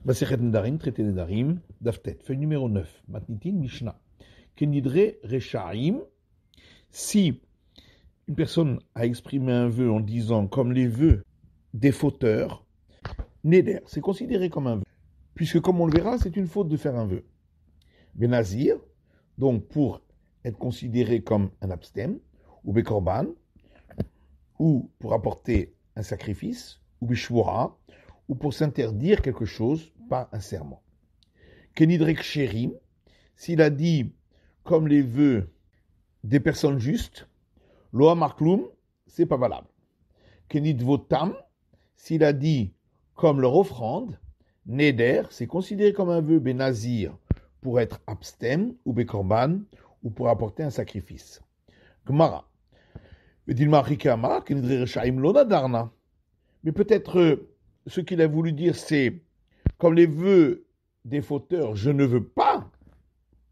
Masechet Nedarim, traité Nedarim, Daftet, feuille numéro 9, Matnitin, Mishnah. Kenidre Rechaim, si une personne a exprimé un vœu en disant comme les vœux des fauteurs, Neder, c'est considéré comme un vœu, puisque comme on le verra, c'est une faute de faire un vœu. Benazir, donc pour être considéré comme un abstème, ou Bekorban, ou pour apporter un sacrifice, ou Bishwara, ou pour s'interdire quelque chose par un serment. Kenidrek Sherim, s'il a dit comme les vœux des personnes justes, Loa Markloum, c'est pas valable. Kenid Votam, s'il a dit comme leur offrande, Neder, c'est considéré comme un vœu Benazir pour être abstème ou Bekorban ou pour apporter un sacrifice. Gemara. Mais peut-être ce qu'il a voulu dire, c'est comme les vœux des fauteurs, je ne veux pas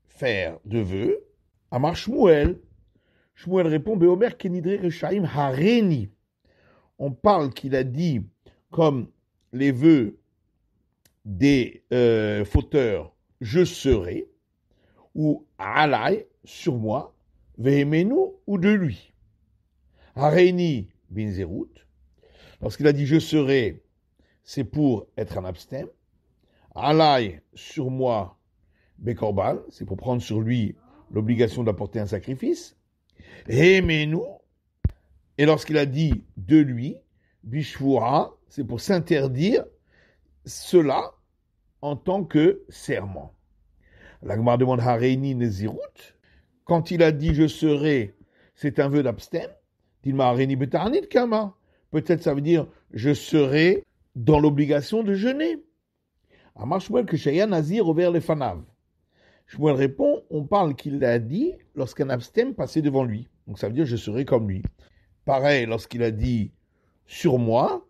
faire de vœux. Amar Shmuel. Shmuel répond, Beomer Kenidre Rechaim Hareni. On parle qu'il a dit comme les vœux des fauteurs, je serai, ou Alai, sur moi, Vehemenu, ou de lui. Hareni bin Zerut. Lorsqu'il a dit je serai, c'est pour être un abstème. Alai, sur moi, Bekorban, c'est pour prendre sur lui l'obligation d'apporter un sacrifice. Hemenu, et lorsqu'il a dit de lui, Bishvura, c'est pour s'interdire cela en tant que serment. La Gemara demande Hareini Nezirut. Quand il a dit je serai, c'est un vœu d'abstème. Dilma Hareini Betarnit Kama. Peut-être ça veut dire je serai dans l'obligation de jeûner. Amar Shmuel que Shaya Nazir over les fanav. Shmuel répond, on parle qu'il l'a dit lorsqu'un abstème passait devant lui. Donc ça veut dire je serai comme lui. Pareil, lorsqu'il a dit sur moi,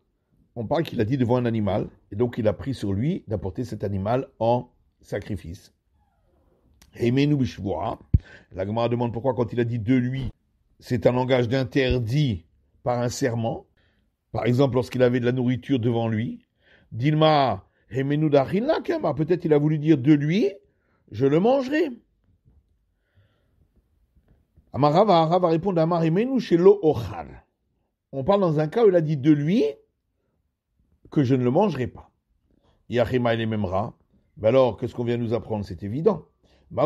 on parle qu'il a dit devant un animal. Et donc il a pris sur lui d'apporter cet animal en sacrifice. Heimenu bishvua. La Gemara demande pourquoi quand il a dit de lui, c'est un langage d'interdit par un serment. Par exemple, lorsqu'il avait de la nourriture devant lui. Dilma, heimenu d'achila kama. Peut-être il a voulu dire de lui, je le mangerai. Amarava va répondre à Amar heimenu shelo ochal. On parle dans un cas où il a dit de lui que je ne le mangerai pas. Yachema il est même rat. Mais alors, qu'est-ce qu'on vient nous apprendre? C'est évident. On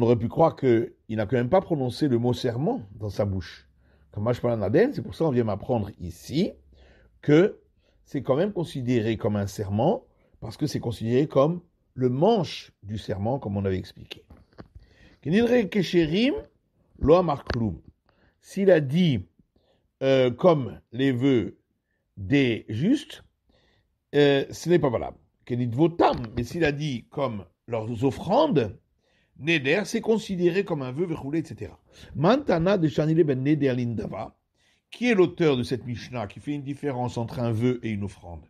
aurait pu croire qu'il n'a quand même pas prononcé le mot serment dans sa bouche. Comme Mashpalanaden, c'est pour ça qu'on vient m'apprendre ici que c'est quand même considéré comme un serment parce que c'est considéré comme le manche du serment, comme on avait expliqué. S'il a dit comme les vœux des justes, ce n'est pas valable. Mais s'il a dit comme leurs offrandes, Neder, c'est considéré comme un vœu, etc. Mantana de Shanile ben Neder Lindava, qui est l'auteur de cette Mishnah, qui fait une différence entre un vœu et une offrande.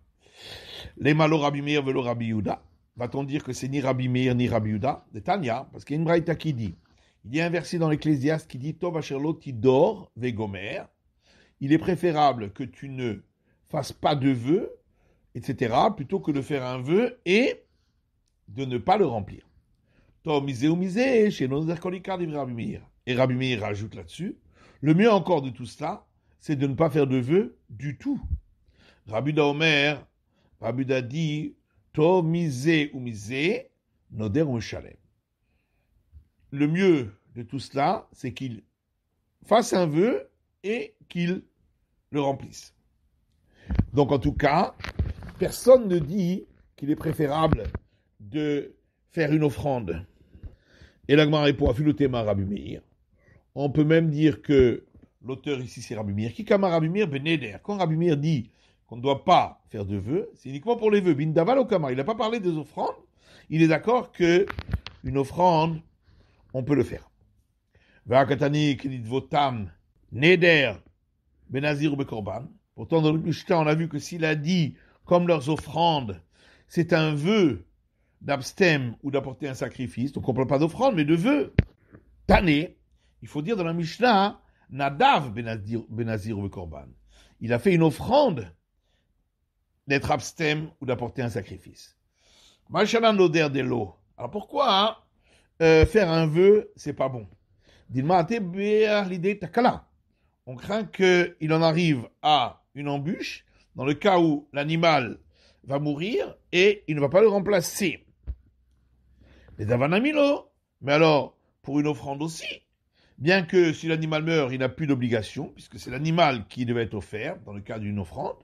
Les malo Rabbi Meir velo Rabbi Yehuda. Va-t-on dire que c'est ni Rabbi Meir ni Rabbi Yehuda? De Tanya, parce qu'il y a une braïta qui dit, il y a un verset dans l'Ecclésiaste qui dit Tov asherlo tidor vegomer. Il est préférable que tu ne fasses pas de vœu, etc., plutôt que de faire un vœu et de ne pas le remplir. Tom misé ou misé, chez nos erkolikar dit Rabbi Meir. Et Rabbi Meir rajoute là-dessus, le mieux encore de tout cela, c'est de ne pas faire de vœu du tout. Rabbi Omer, Rabbi dit, Tom misé ou misé, noder ou shalem. Le mieux de tout cela, c'est qu'il fasse un vœu et qu'il le remplisse. Donc en tout cas, personne ne dit qu'il est préférable de faire une offrande. Et la Gemara répond à Philothéma Rabbi Meir. On peut même dire que l'auteur ici c'est Rabbi Meir. Qui kama Rabbi Meir ben Neder. Quand Rabbi Meir dit qu'on ne doit pas faire de vœux, c'est uniquement pour les vœux. Bin daval ou kama. Il n'a pas parlé des offrandes. Il est d'accord que une offrande, on peut le faire. Va'akatani kedit votam Neder benazir ou bekorban. Pourtant, dans le Mishnah, on a vu que s'il a dit, comme leurs offrandes, c'est un vœu d'abstème ou d'apporter un sacrifice, donc on ne parle pas d'offrande, mais de vœu. Tané, il faut dire dans la Mishnah, Nadav benazir ou korban. Il a fait une offrande d'être abstème ou d'apporter un sacrifice. Machanan l'odeur de l'eau. Alors pourquoi faire un vœu, c'est pas bon? L'idée takala. On craint qu'il en arrive à une embûche dans le cas où l'animal va mourir et il ne va pas le remplacer. Les davanamilo, mais alors pour une offrande aussi, bien que si l'animal meurt, il n'a plus d'obligation, puisque c'est l'animal qui devait être offert dans le cas d'une offrande.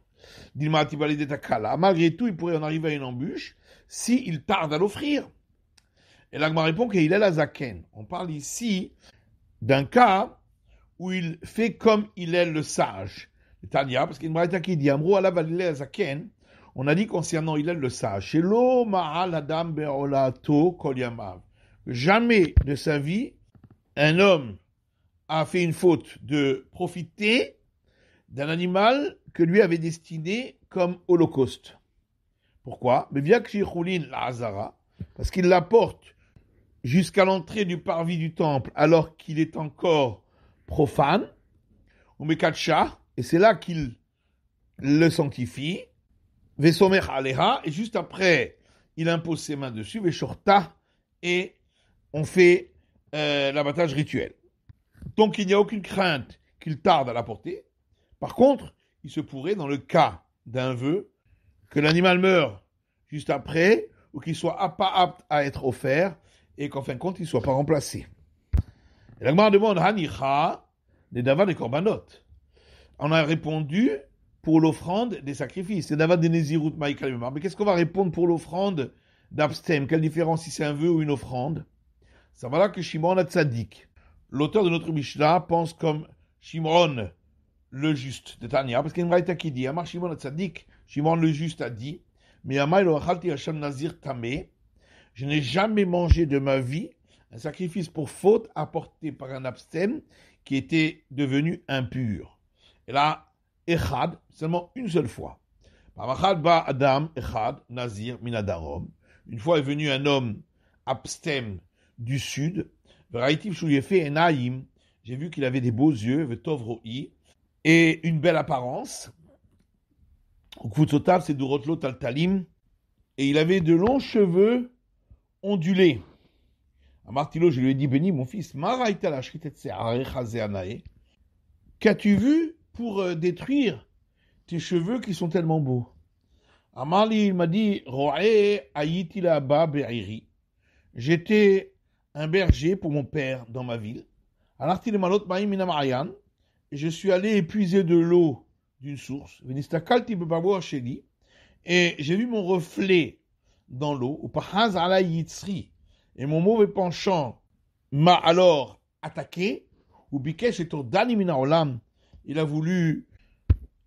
Malgré tout, il pourrait en arriver à une embûche s'il tarde à l'offrir. Et l'Agma répond qu'il est la zaken. On parle ici d'un cas où il fait comme il est le sage. Tania, parce qu'il y a une braïta qui dit Amrou ala valile zaken. On a dit concernant il est le sage. Shelo ma'al adam be'olato kol yamav. Jamais de sa vie, un homme a fait une faute de profiter d'un animal que lui avait destiné comme holocauste. Pourquoi? Mais via Kshichoulin la Hazara, parce qu'il l'apporte jusqu'à l'entrée du parvis du temple alors qu'il est encore profane, ou Mekatsha, et c'est là qu'il le sanctifie, Vesomer Aleha, et juste après, il impose ses mains dessus, Veshorta, et on fait l'abattage rituel. Donc il n'y a aucune crainte qu'il tarde à l'apporter. Par contre, il se pourrait, dans le cas d'un vœu, que l'animal meure juste après, ou qu'il soit pas apte à être offert, et qu'en fin de compte, il ne soit pas remplacé. Et la Gemara demande, Hanicha, les dava des korbanot. On a répondu pour l'offrande des sacrifices. C'est dava des nezirut maïkalimar. Mais qu'est-ce qu'on va répondre pour l'offrande d'abstem? Quelle différence si c'est un vœu ou une offrande? Ça va là que Shimon Hatzadik, l'auteur de notre Mishnah, pense comme Shimon le juste de Tania, parce qu'il y a une braïta qui dit, Amar Shimon Hatzadik, Shimon le juste a dit, mais Amar lo achalti Hashem nazir tameh, je n'ai jamais mangé de ma vie un sacrifice pour faute apporté par un abstem qui était devenu impur. Et là, Echad, seulement une seule fois. Par ba Adam, Echad, Nazir, Minadarom. Une fois est venu un homme abstem du sud, j'ai vu qu'il avait des beaux yeux, et une belle apparence. C'est Durotlo Taltalim, et il avait de longs cheveux ondulés. À Martilo, je lui ai dit, béni mon fils, qu'as-tu vu pour détruire tes cheveux qui sont tellement beaux? Amali, il m'a dit, j'étais un berger pour mon père dans ma ville. Et je suis allé épuiser de l'eau d'une source. Et j'ai vu mon reflet dans l'eau. Et mon mauvais penchant m'a alors attaqué. Il a voulu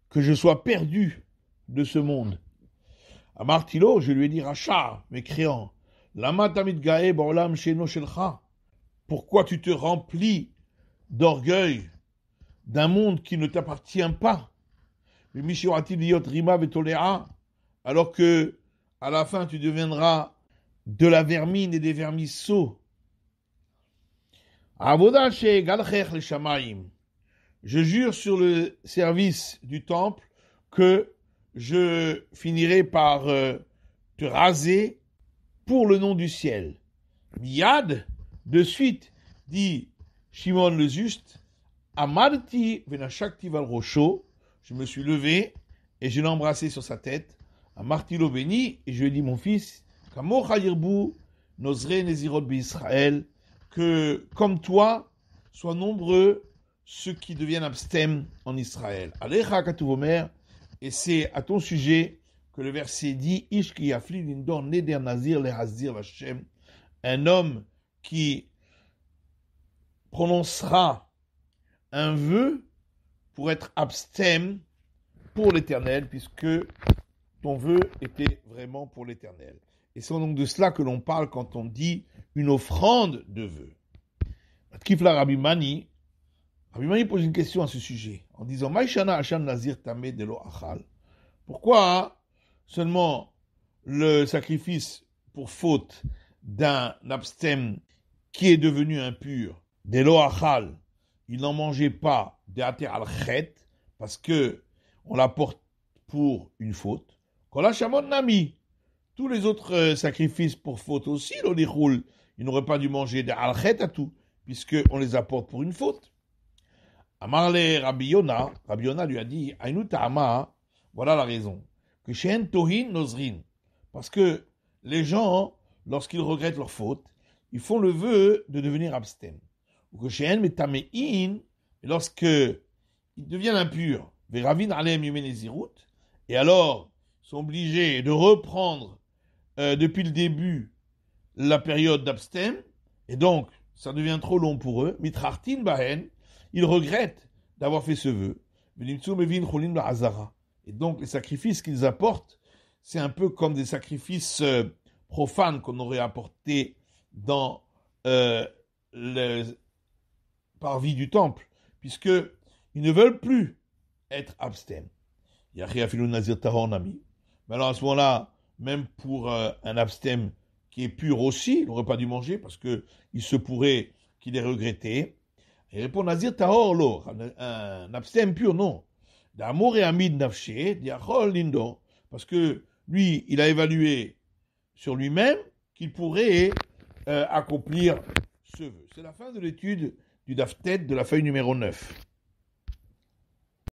que je sois perdu de ce monde. À Martilo, je lui ai dit, Racha, mécréant, pourquoi tu te remplis d'orgueil d'un monde qui ne t'appartient pas? Alors que, à la fin, tu deviendras de la vermine et des vermisseaux. Je jure sur le service du temple que je finirai par te raser pour le nom du ciel. Miyad, de suite, dit Shimon le juste, Amarti venashakti val rocho, je me suis levé et je l'ai embrassé sur sa tête. Amarti lo béni, et je lui ai dit, mon fils, Kamocha yirbu nozre nezirot b'Israël, que comme toi, soient nombreux ceux qui deviennent abstem en Israël. Alecha katuvomer, et c'est à ton sujet que le verset dit, Ish ki yafli lindon neder nazir lehazir l'Hashem, un homme qui prononcera un vœu pour être abstem pour l'Éternel, puisque ton vœu était vraiment pour l'Éternel. Et c'est donc de cela que l'on parle quand on dit une offrande de vœu. Kifla Rabbi Mani pose une question à ce sujet, en disant Maïshana Hacham Nazir Tameh de lo Achal. Pourquoi seulement le sacrifice pour faute d'un abstem qui est devenu impur, de lo Achal, il n'en mangeait pas de Ater al Chet, parce que on l'apporte pour une faute. Kola Shamon Nami. Tous les autres sacrifices pour faute aussi, l'olichoul, ils n'auraient pas dû manger des alchet à tout, puisqu'on les apporte pour une faute. Amarle Rabbi Yona lui a dit, Ainu Ta'ama, voilà la raison, que Shen Tohin Nozrin, parce que les gens, lorsqu'ils regrettent leur faute, ils font le vœu de devenir abstem. Ou que Shen Metamein, et lorsque ils deviennent impurs, Veravin Alem Yumenezirut, et alors sont obligés de reprendre depuis le début la période d'abstem, et donc ça devient trop long pour eux, Mitrartin Bahen, ils regrettent d'avoir fait ce vœu. Et donc les sacrifices qu'ils apportent, c'est un peu comme des sacrifices profanes qu'on aurait apportés dans le parvis du temple, puisqu'ils ne veulent plus être abstem. Mais alors à ce moment-là, même pour un abstem qui est pur aussi, il n'aurait pas dû manger parce qu'il se pourrait qu'il ait regretté. Il répond Nazir Tahor lo, un abstem pur, non. D'amour et amid nafshe, diachol lindo, parce que lui, il a évalué sur lui-même qu'il pourrait accomplir ce vœu. C'est la fin de l'étude du Daftet de la feuille numéro 9.